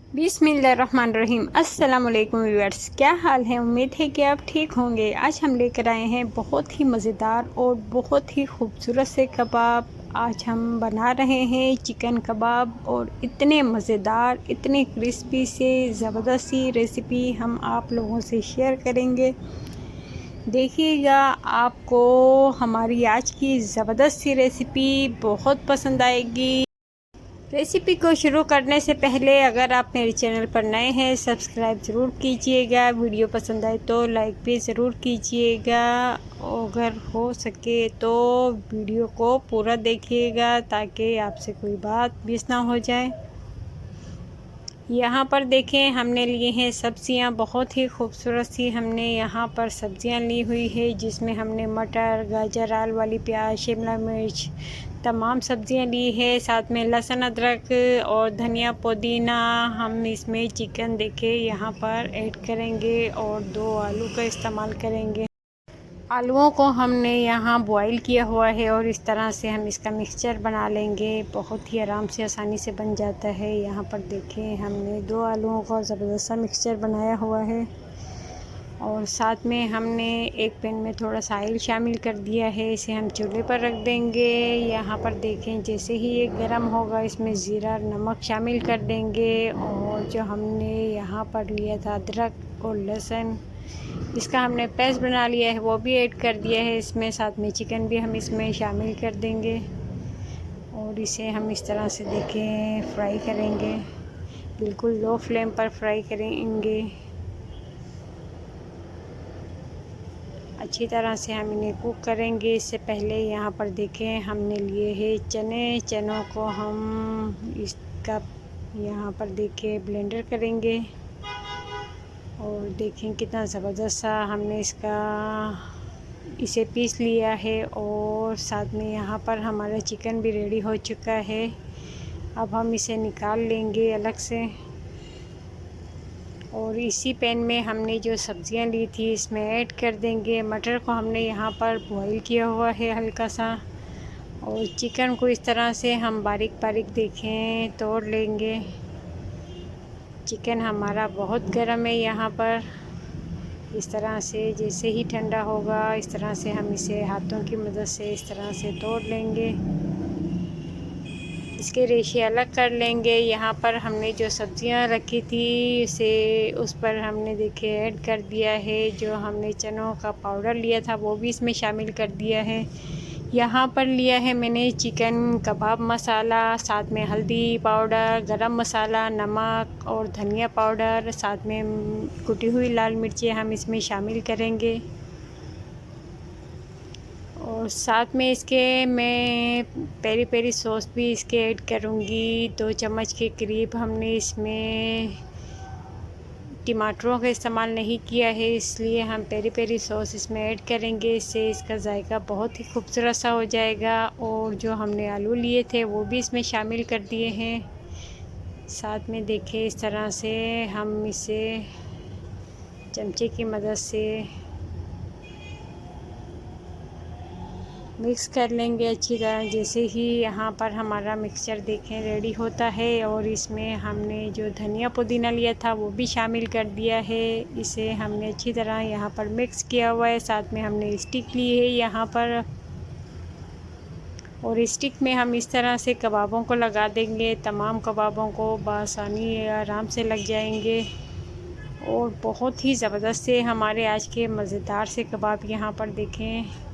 बिस्मिल्लाहिर्रहमानिर्रहीम। अस्सलाम वालेकुम व्यूअर्स, क्या हाल है। उम्मीद है कि आप ठीक होंगे। आज हम लेकर आए हैं बहुत ही मज़ेदार और बहुत ही खूबसूरत से कबाब। आज हम बना रहे हैं चिकन कबाब और इतने मज़ेदार, इतने क्रिस्पी से ज़बरदस्त सी रेसिपी हम आप लोगों से शेयर करेंगे। देखिएगा, आपको हमारी आज की ज़बरदस्त सी रेसिपी बहुत पसंद आएगी। रेसिपी को शुरू करने से पहले अगर आप मेरे चैनल पर नए हैं, सब्सक्राइब ज़रूर कीजिएगा। वीडियो पसंद आए तो लाइक भी ज़रूर कीजिएगा। अगर हो सके तो वीडियो को पूरा देखिएगा ताकि आपसे कोई बात मिस ना हो जाए। यहाँ पर देखें, हमने लिए हैं सब्ज़ियाँ, बहुत ही खूबसूरत सी हमने यहाँ पर सब्ज़ियाँ ली हुई है, जिसमें हमने मटर, गाजर, आलू वाली, प्याज, शिमला मिर्च, तमाम सब्ज़ियाँ ली है। साथ में लहसुन, अदरक और धनिया, पुदीना। हम इसमें चिकन देखें यहाँ पर ऐड करेंगे और 2 आलू का इस्तेमाल करेंगे। आलूओं को हमने यहाँ बॉईल किया हुआ है और इस तरह से हम इसका मिक्सचर बना लेंगे। बहुत ही आराम से, आसानी से बन जाता है। यहाँ पर देखें, हमने 2 आलूओं का ज़बरदस्त सा मिक्सचर बनाया हुआ है और साथ में हमने एक पैन में थोड़ा सा ऑयल शामिल कर दिया है। इसे हम चूल्हे पर रख देंगे। यहाँ पर देखें, जैसे ही ये गर्म होगा, इसमें ज़ीरा, नमक शामिल कर देंगे और जो हमने यहाँ पर लिया था अदरक और लहसुन, इसका हमने पेस्ट बना लिया है, वो भी ऐड कर दिया है इसमें। साथ में चिकन भी हम इसमें शामिल कर देंगे और इसे हम इस तरह से देखें फ्राई करेंगे। बिल्कुल लो फ्लेम पर फ्राई करेंगे। अच्छी तरह से हम इन्हें कुक करेंगे। इससे पहले यहाँ पर देखें, हमने लिए है चनों को हम इसका यहाँ पर देखें ब्लेंडर करेंगे और देखें कितना ज़बरदस्त सा हमने इसे पीस लिया है। और साथ में यहाँ पर हमारा चिकन भी रेडी हो चुका है। अब हम इसे निकाल लेंगे अलग से और इसी पैन में हमने जो सब्ज़ियाँ ली थी इसमें ऐड कर देंगे। मटर को हमने यहाँ पर बॉईल किया हुआ है हल्का सा और चिकन को इस तरह से हम बारीक बारीक देखें तोड़ लेंगे। चिकन हमारा बहुत गर्म है। यहाँ पर इस तरह से जैसे ही ठंडा होगा, इस तरह से हम इसे हाथों की मदद से इस तरह से तोड़ लेंगे। इसके रेशे अलग कर लेंगे। यहाँ पर हमने जो सब्ज़ियाँ रखी थी उस पर हमने देखे ऐड कर दिया है। जो हमने चनों का पाउडर लिया था वो भी इसमें शामिल कर दिया है। यहाँ पर लिया है मैंने चिकन कबाब मसाला, साथ में हल्दी पाउडर, गरम मसाला, नमक और धनिया पाउडर, साथ में कुटी हुई लाल मिर्चें हम इसमें शामिल करेंगे और साथ में इसके मैं पेरी पेरी सॉस भी इसके ऐड करूँगी। 2 चम्मच के करीब हमने इसमें टमाटरों का इस्तेमाल नहीं किया है, इसलिए हम पेरी पेरी सॉस इसमें ऐड करेंगे। इससे इसका जायका बहुत ही खूबसूरत सा हो जाएगा। और जो हमने आलू लिए थे वो भी इसमें शामिल कर दिए हैं। साथ में देखें, इस तरह से हम इसे चमचे की मदद से मिक्स कर लेंगे अच्छी तरह। जैसे ही यहाँ पर हमारा मिक्सचर देखें रेडी होता है और इसमें हमने जो धनिया पुदीना लिया था वो भी शामिल कर दिया है। इसे हमने अच्छी तरह यहाँ पर मिक्स किया हुआ है। साथ में हमने स्टिक ली है यहाँ पर और स्टिक में हम इस तरह से कबाबों को लगा देंगे। तमाम कबाबों को बआसानी आराम से लग जाएंगे और बहुत ही ज़बरदस्त से हमारे आज के मज़ेदार से कबाब यहाँ पर देखें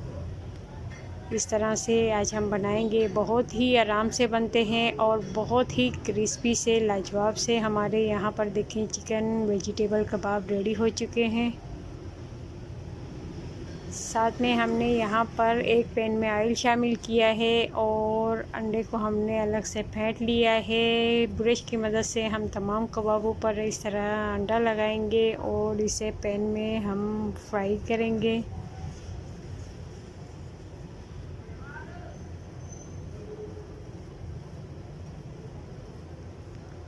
इस तरह से आज हम बनाएंगे। बहुत ही आराम से बनते हैं और बहुत ही क्रिस्पी से लाजवाब से हमारे यहाँ पर देखें चिकन वेजिटेबल कबाब रेडी हो चुके हैं। साथ में हमने यहाँ पर एक पैन में ऑयल शामिल किया है और अंडे को हमने अलग से फेंट लिया है। ब्रश की मदद से हम तमाम कबाबों पर इस तरह अंडा लगाएंगे और इसे पैन में हम फ्राई करेंगे।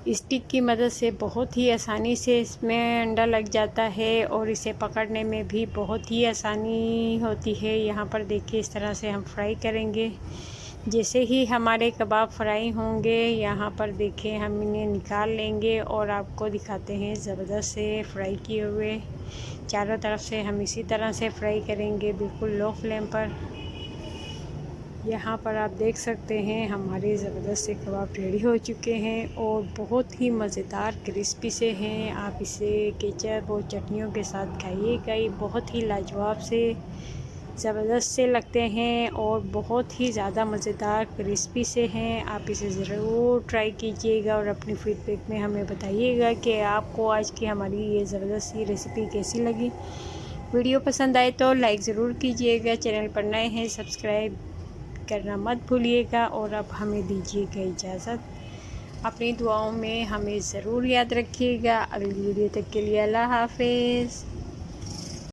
स्टिक की मदद से बहुत ही आसानी से इसमें अंडा लग जाता है और इसे पकड़ने में भी बहुत ही आसानी होती है। यहाँ पर देखिए, इस तरह से हम फ्राई करेंगे। जैसे ही हमारे कबाब फ्राई होंगे, यहाँ पर देखिए हम इन्हें निकाल लेंगे और आपको दिखाते हैं ज़बरदस्त से फ्राई किए हुए। चारों तरफ से हम इसी तरह से फ्राई करेंगे, बिल्कुल लो फ्लेम पर। यहाँ पर आप देख सकते हैं हमारे ज़बरदस्त से कबाब रेडी हो चुके हैं और बहुत ही मज़ेदार क्रिस्पी से हैं। आप इसे केचप और चटनियों के साथ खाइएगा, ये बहुत ही लाजवाब से ज़बरदस्त से लगते हैं और बहुत ही ज़्यादा मज़ेदार क्रिस्पी से हैं। आप इसे ज़रूर ट्राई कीजिएगा और अपनी फीडबैक में हमें बताइएगा कि आपको आज की हमारी ये ज़बरदस्त सी रेसिपी कैसी लगी। वीडियो पसंद आए तो लाइक ज़रूर कीजिएगा, चैनल पर नए हैं सब्सक्राइब करना मत भूलिएगा और अब हमें दीजिएगा इजाज़त। अपनी दुआओं में हमें ज़रूर याद रखिएगा। अगली वीडियो तक के लिए अल्लाह हाफ़िज़।